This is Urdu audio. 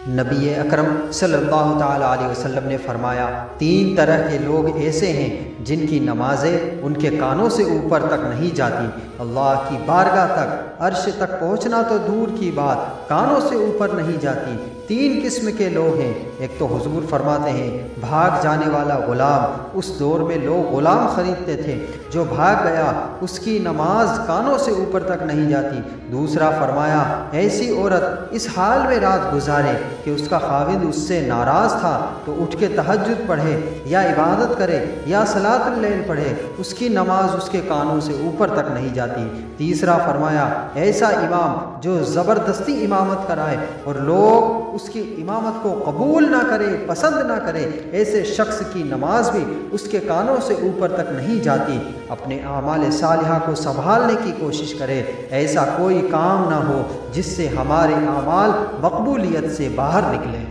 نبی اکرم صلی اللہ تعالیٰ علیہ وسلم نے فرمایا، 3 طرح کے لوگ ایسے ہیں جن کی نمازیں ان کے کانوں سے اوپر تک نہیں جاتی، اللہ کی بارگاہ تک، عرش تک پہنچنا تو دور کی بات، کانوں سے اوپر نہیں جاتی۔ 3 قسم کے لوگ ہیں۔ ایک تو حضور فرماتے ہیں بھاگ جانے والا غلام، اس دور میں لوگ غلام خریدتے تھے، جو بھاگ گیا اس کی نماز کانوں سے اوپر تک نہیں جاتی۔ دوسرا فرمایا ایسی عورت اس حال میں رات گزارے کہ اس کا خاوند اس سے ناراض تھا تو اٹھ کے تہجد پڑھے یا عبادت کرے یا صلاۃ اللیل پڑھے، اس کی نماز اس کے کانوں سے اوپر تک نہیں جاتی۔ تیسرا فرمایا ایسا امام جو زبردستی امامت کرائے اور لوگ اس کی امامت کو قبول نہ کرے، پسند نہ کرے، ایسے شخص کی نماز بھی اس کے کانوں سے اوپر تک نہیں جاتی۔ اپنے اعمال صالحہ کو سنبھالنے کی کوشش کرے، ایسا کوئی کام نہ ہو جس سے ہمارے اعمال مقبولیت سے باہر نکلیں۔